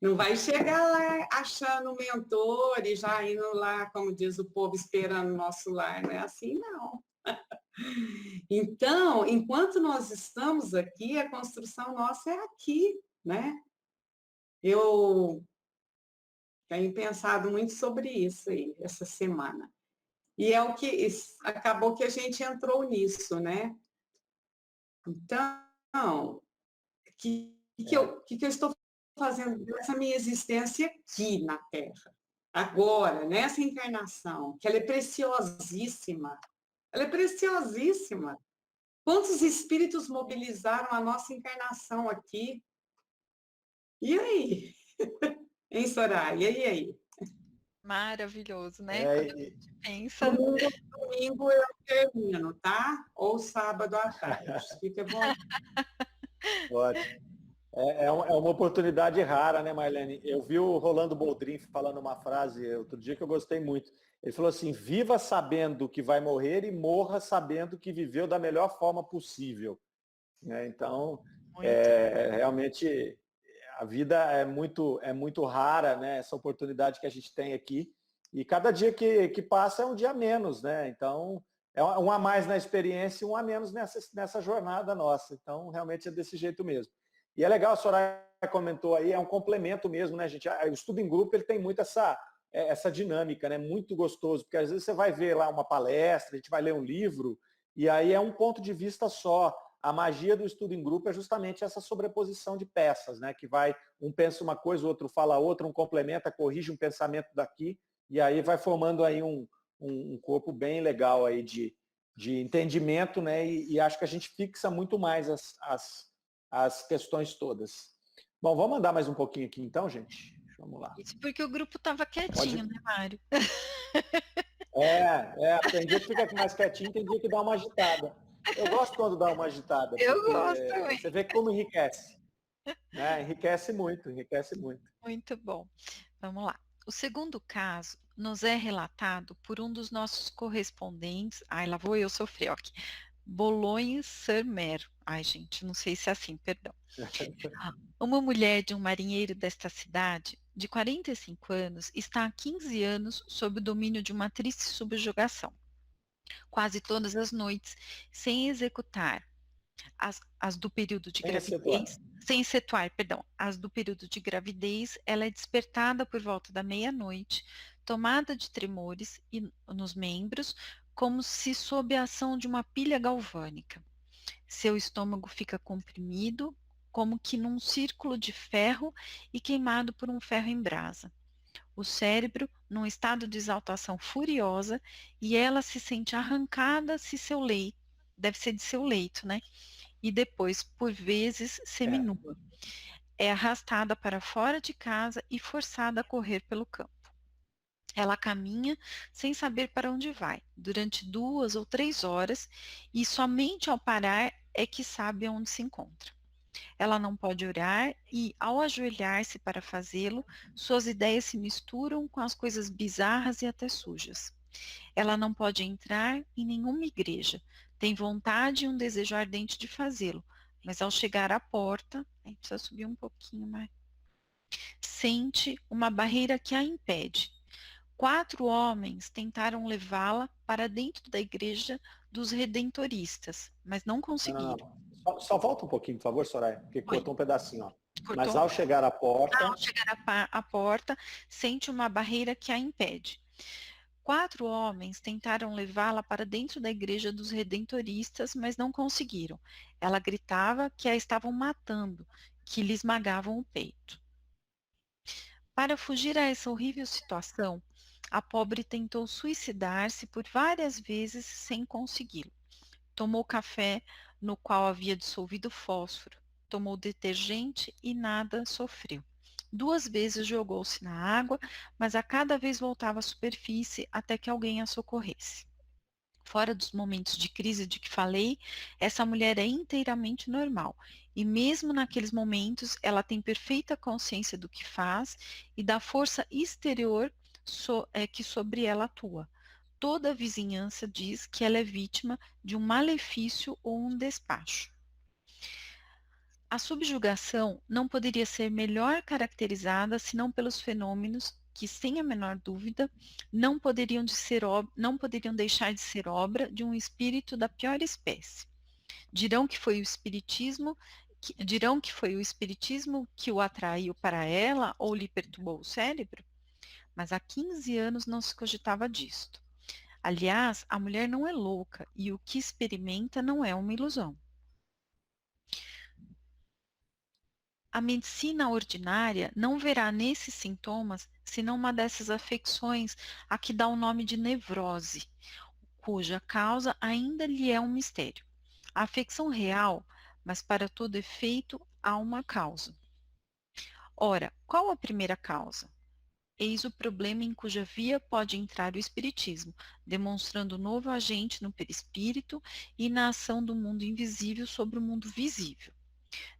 Não vai chegar lá achando um mentor e já indo lá, como diz o povo, esperando o nosso lar. Não é assim, não. Então, enquanto nós estamos aqui, a construção nossa é aqui, né? Eu tenho pensado muito sobre isso aí, essa semana. E é o que acabou que a gente entrou nisso, né? Então, o que eu estou fazendo dessa minha existência aqui na Terra, agora, nessa encarnação, que ela é preciosíssima. Ela é preciosíssima. Quantos espíritos mobilizaram a nossa encarnação aqui? E aí? Hein, Soraya? E aí? Maravilhoso, né? Quando a gente pensa... Domingo eu termino, tá? Ou sábado à tarde. Fica bom. Ótimo. É uma oportunidade rara, né, Marlene? Eu vi o Rolando Boldrin falando uma frase outro dia que eu gostei muito. Ele falou assim, viva sabendo que vai morrer e morra sabendo que viveu da melhor forma possível. Então, realmente, a vida é muito rara, né? Essa oportunidade que a gente tem aqui. E cada dia que passa é um dia a menos, né? Então, é um a mais na experiência e um a menos nessa jornada nossa. Então, realmente é desse jeito mesmo. E é legal, a Soraya comentou aí, é um complemento mesmo, né, gente? O estudo em grupo ele tem muito essa dinâmica, né? Muito gostoso, porque às vezes você vai ver lá uma palestra, a gente vai ler um livro, e aí é um ponto de vista só. A magia do estudo em grupo é justamente essa sobreposição de peças, né? Que vai, um pensa uma coisa, o outro fala outra, um complementa, corrige um pensamento daqui, e aí vai formando aí um corpo bem legal aí de entendimento, né? E acho que a gente fixa muito mais as questões todas. Bom, vamos andar mais um pouquinho aqui então, gente? Vamos lá. Isso porque o grupo estava quietinho, né, Mário? Tem dia que fica mais quietinho, tem dia que dá uma agitada. Eu gosto quando dá uma agitada. Eu gosto também. Você vê como enriquece. Né? Enriquece muito, enriquece muito. Muito bom. Vamos lá. O segundo caso nos é relatado por um dos nossos correspondentes. Ai, lá vou eu sofrer aqui. Boulogne-sur-Mer. Ai, gente, não sei se é assim, perdão. Uma mulher de um marinheiro desta cidade, de 45 anos, está há 15 anos sob o domínio de uma triste subjugação. Quase todas as noites, sem executar as do período de gravidez, sem excetuar, perdão, as do período de gravidez, ela é despertada por volta da meia-noite, tomada de tremores nos membros, como se sob a ação de uma pilha galvânica. Seu estômago fica comprimido, como que num círculo de ferro e queimado por um ferro em brasa. O cérebro, num estado de exaltação furiosa, e ela se sente arrancada se seu leito, deve ser de seu leito, né? E depois, por vezes, seminua. É arrastada para fora de casa e forçada a correr pelo campo. Ela caminha sem saber para onde vai, durante 2 ou 3 horas, e somente ao parar é que sabe onde se encontra. Ela não pode orar e, ao ajoelhar-se para fazê-lo, suas ideias se misturam com as coisas bizarras e até sujas. Ela não pode entrar em nenhuma igreja, tem vontade e um desejo ardente de fazê-lo, mas ao chegar à porta, aí precisa subir um pouquinho mais, sente uma barreira que a impede. 4 homens tentaram levá-la para dentro da igreja dos redentoristas, mas não conseguiram. Só volta um pouquinho, por favor, Soraya, porque cortou um pedacinho. Ó. Cortou? Mas ao chegar à porta... Ao chegar à porta, sente uma barreira que a impede. 4 homens tentaram levá-la para dentro da igreja dos redentoristas, mas não conseguiram. Ela gritava que a estavam matando, que lhe esmagavam o peito. Para fugir a essa horrível situação, a pobre tentou suicidar-se por várias vezes sem consegui-lo. Tomou café no qual havia dissolvido fósforo, tomou detergente e nada sofreu. 2 vezes jogou-se na água, mas a cada vez voltava à superfície até que alguém a socorresse. Fora dos momentos de crise de que falei, essa mulher é inteiramente normal. E mesmo naqueles momentos, ela tem perfeita consciência do que faz e da força exterior que sobre ela atua. Toda a vizinhança diz que ela é vítima de um malefício ou um despacho. A subjugação não poderia ser melhor caracterizada senão pelos fenômenos que, sem a menor dúvida, não poderiam deixar de ser obra de um espírito da pior espécie. Dirão que foi o espiritismo que o atraiu para ela ou lhe perturbou o cérebro? Mas há 15 anos não se cogitava disto. Aliás, a mulher não é louca e o que experimenta não é uma ilusão. A medicina ordinária não verá nesses sintomas senão uma dessas afecções a que dá o nome de nevrose, cuja causa ainda lhe é um mistério. A afecção real, mas para todo efeito há uma causa. Ora, qual a primeira causa? Eis o problema em cuja via pode entrar o espiritismo, demonstrando novo agente no perispírito e na ação do mundo invisível sobre o mundo visível.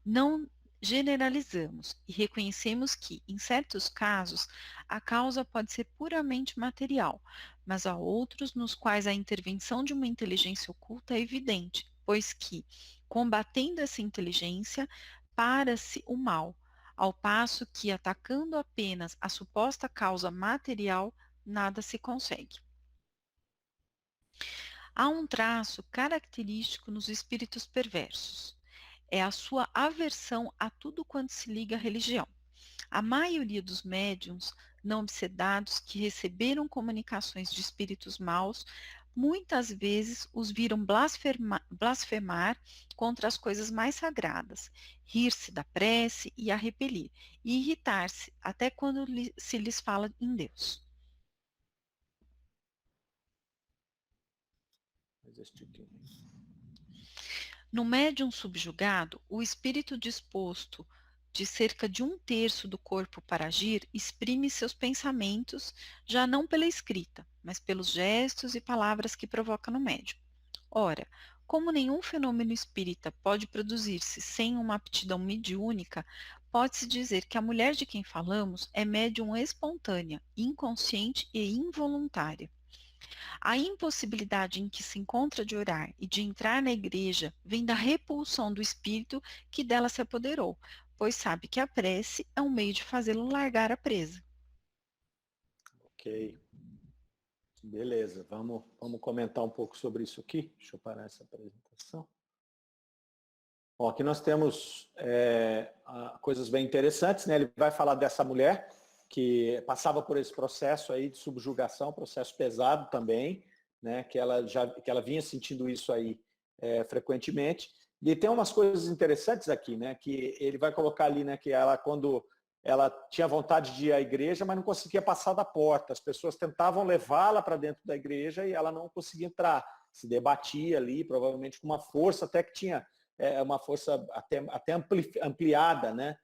Não generalizamos e reconhecemos que, em certos casos, a causa pode ser puramente material, mas há outros nos quais a intervenção de uma inteligência oculta é evidente, pois que, combatendo essa inteligência, para-se o mal, ao passo que, atacando apenas a suposta causa material, nada se consegue. Há um traço característico nos espíritos perversos. É a sua aversão a tudo quanto se liga à religião. A maioria dos médiuns não obsedados que receberam comunicações de espíritos maus, muitas vezes os viram blasfemar contra as coisas mais sagradas, rir-se da prece e a repelir, e irritar-se até quando se lhes fala em Deus. No médium subjugado, o espírito disposto de cerca de 1/3 do corpo para agir exprime seus pensamentos, já não pela escrita, mas pelos gestos e palavras que provoca no médium. Ora, como nenhum fenômeno espírita pode produzir-se sem uma aptidão mediúnica, pode-se dizer que a mulher de quem falamos é médium espontânea, inconsciente e involuntária. A impossibilidade em que se encontra de orar e de entrar na igreja vem da repulsão do espírito que dela se apoderou, pois sabe que a prece é um meio de fazê-lo largar a presa. Ok. Beleza, vamos comentar um pouco sobre isso aqui. Deixa eu parar essa apresentação. Bom, aqui nós temos coisas bem interessantes, né? Ele vai falar dessa mulher que passava por esse processo aí de subjugação, processo pesado também, né, que ela vinha sentindo isso aí frequentemente. E tem umas coisas interessantes aqui, né, que ele vai colocar ali, né, que ela, quando ela tinha vontade de ir à igreja, mas não conseguia passar da porta. As pessoas tentavam levá-la para dentro da igreja e ela não conseguia entrar. Se debatia ali, provavelmente com uma força até que tinha uma força até ampliada, né?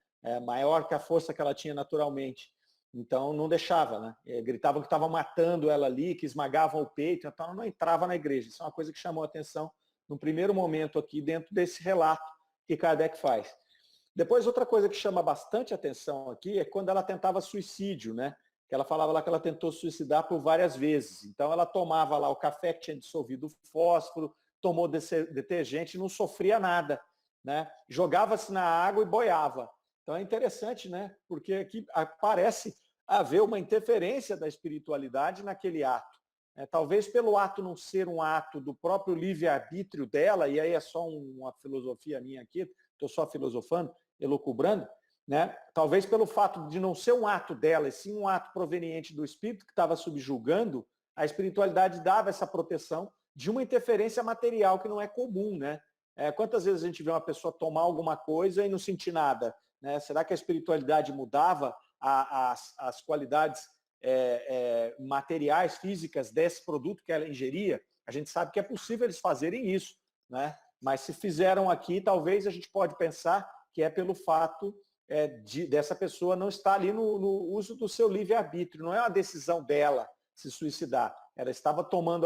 Maior que a força que ela tinha naturalmente. Então não deixava, né? Gritavam que estavam matando ela ali, que esmagavam o peito, então ela não entrava na igreja. Isso é uma coisa que chamou a atenção no primeiro momento aqui, dentro desse relato que Kardec faz. Depois, outra coisa que chama bastante atenção aqui é quando ela tentava suicídio, né? Que ela falava lá que ela tentou suicidar por várias vezes. Então ela tomava lá o café que tinha dissolvido fósforo, tomou detergente e não sofria nada, né? Jogava-se na água e boiava. Então é interessante, né? Porque aqui parece haver uma interferência da espiritualidade naquele ato. Talvez pelo ato não ser um ato do próprio livre-arbítrio dela, e aí é só uma filosofia minha aqui, estou só filosofando, elucubrando, né? Talvez pelo fato de não ser um ato dela, e sim um ato proveniente do espírito que estava subjugando, a espiritualidade dava essa proteção de uma interferência material que não é comum, né? Quantas vezes a gente vê uma pessoa tomar alguma coisa e não sentir nada, né? Será que a espiritualidade mudava as qualidades materiais, físicas desse produto que ela ingeria? A gente sabe que é possível eles fazerem isso, né? Mas se fizeram aqui, talvez a gente pode pensar que é pelo fato dessa pessoa não estar ali no uso do seu livre-arbítrio. Não é uma decisão dela se suicidar. Ela estava tomando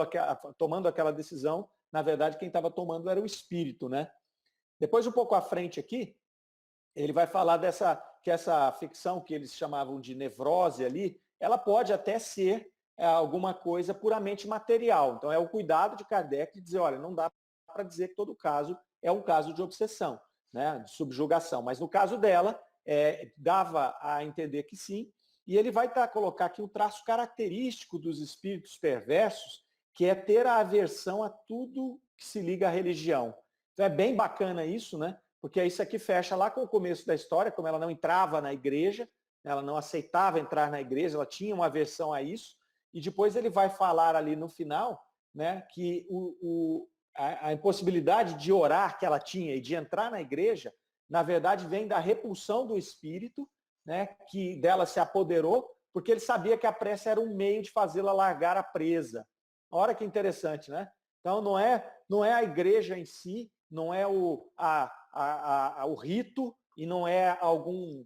aquela decisão, na verdade, quem estava tomando era o espírito, né? Depois, um pouco à frente aqui, ele vai falar que essa ficção que eles chamavam de nevrose ali, ela pode até ser alguma coisa puramente material. Então, é o cuidado de Kardec de dizer, olha, não dá para dizer que todo caso é um caso de obsessão, né, de subjugação. Mas no caso dela, dava a entender que sim. E ele vai colocar aqui um traço característico dos espíritos perversos, que é ter a aversão a tudo que se liga à religião. Então é bem bacana isso, né? Porque isso aqui fecha lá com o começo da história, como ela não entrava na igreja, ela não aceitava entrar na igreja, ela tinha uma aversão a isso. E depois ele vai falar ali no final, né, que a impossibilidade de orar que ela tinha e de entrar na igreja, na verdade, vem da repulsão do espírito, né, que dela se apoderou, porque ele sabia que a prece era um meio de fazê-la largar a presa. Olha que interessante, né? Então, não é a igreja em si, não é o rito e não é algum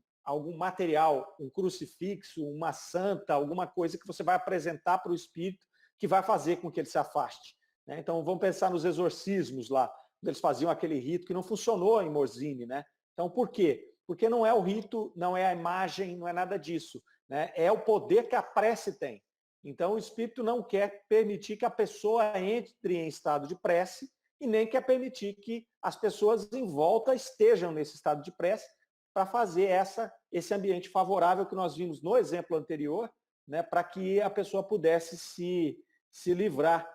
material, um crucifixo, uma santa, alguma coisa que você vai apresentar para o espírito que vai fazer com que ele se afaste. Né? Então, vamos pensar nos exorcismos lá, quando eles faziam aquele rito que não funcionou em Morzine, né? Então, por quê? Porque não é o rito, não é a imagem, não é nada disso. Né? É o poder que a prece tem. Então, o espírito não quer permitir que a pessoa entre em estado de prece e nem quer permitir que as pessoas em volta estejam nesse estado de prece para fazer esse ambiente favorável que nós vimos no exemplo anterior, né, para que a pessoa pudesse se livrar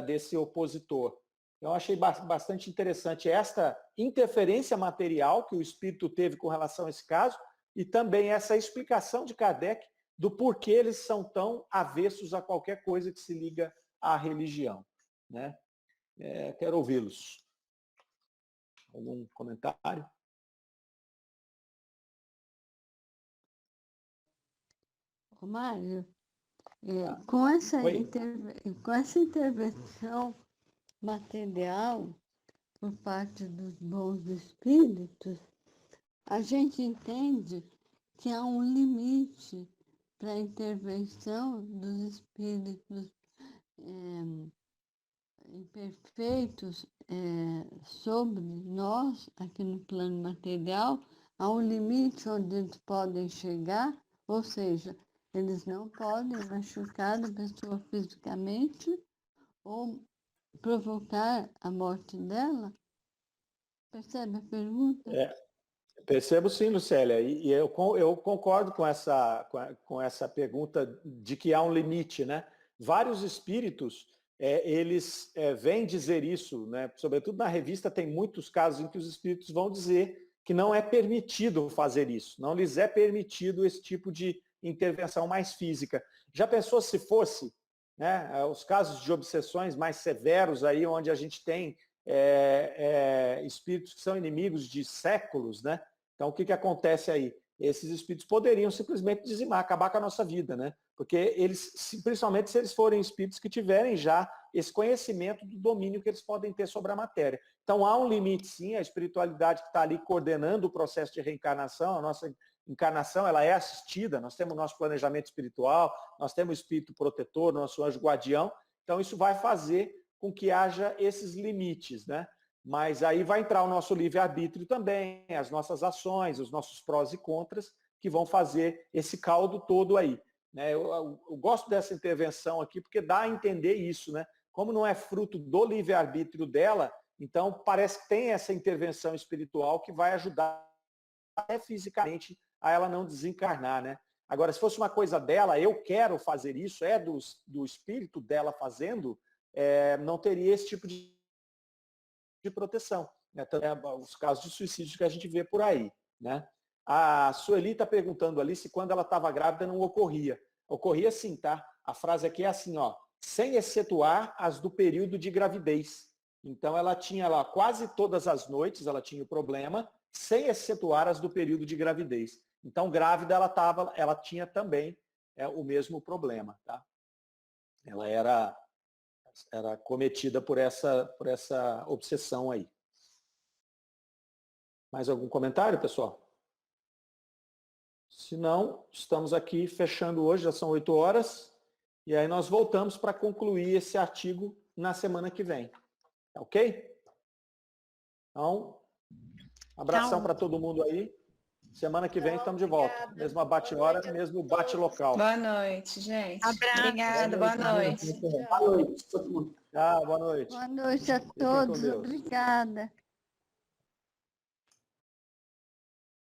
desse opositor. Eu achei bastante interessante esta interferência material que o espírito teve com relação a esse caso e também essa explicação de Kardec do porquê eles são tão avessos a qualquer coisa que se liga à religião. Né? Quero ouvi-los. Algum comentário? Mário, com essa intervenção material por parte dos bons espíritos, a gente entende que há um limite para a intervenção dos espíritos imperfeitos sobre nós, aqui no plano material. Há um limite onde eles podem chegar, ou seja, eles não podem machucar a pessoa fisicamente ou provocar a morte dela. Percebe a pergunta? Percebo sim, Lucélia, e eu concordo com essa pergunta de que há um limite, né? Vários espíritos, eles vêm dizer isso, né? Sobretudo na revista tem muitos casos em que os espíritos vão dizer que não é permitido fazer isso, não lhes é permitido esse tipo de intervenção mais física. Já pensou se fosse né? Os casos de obsessões mais severos aí, onde a gente tem espíritos que são inimigos de séculos, né? Então, o que acontece aí? Esses espíritos poderiam simplesmente dizimar, acabar com a nossa vida, né? Porque eles, principalmente se eles forem espíritos que tiverem já esse conhecimento do domínio que eles podem ter sobre a matéria. Então, há um limite, sim, a espiritualidade que está ali coordenando o processo de reencarnação, a nossa encarnação, ela é assistida, nós temos o nosso planejamento espiritual, nós temos o espírito protetor, nosso anjo guardião, então isso vai fazer com que haja esses limites, né? Mas aí vai entrar o nosso livre-arbítrio também, as nossas ações, os nossos prós e contras, que vão fazer esse caldo todo aí. Né? Eu gosto dessa intervenção aqui, porque dá a entender isso, né? Como não é fruto do livre-arbítrio dela, então parece que tem essa intervenção espiritual que vai ajudar até fisicamente a ela não desencarnar, né? Agora, se fosse uma coisa dela, eu quero fazer isso, do espírito dela fazendo, não teria esse tipo de proteção. Né? Os casos de suicídio que a gente vê por aí. Né? A Sueli está perguntando ali se quando ela estava grávida não ocorria. Ocorria sim, tá? A frase aqui é assim, ó, sem excetuar as do período de gravidez. Então ela tinha lá quase todas as noites, ela tinha o problema, sem excetuar as do período de gravidez. Então grávida ela tinha também o mesmo problema, tá? Ela era cometida por essa obsessão aí. Mais algum comentário, pessoal? Se não, estamos aqui fechando hoje, já são 8 horas, e aí nós voltamos para concluir esse artigo na semana que vem. Ok? Então, abração para todo mundo aí. Semana que vem estamos de volta. Mesma bate-hora, mesmo bate-local. Boa noite, gente. Abraço. Obrigada, boa noite. Boa noite, todo mundo. Tchau, boa noite. Boa noite a Fiquem com todos. Deus. Obrigada.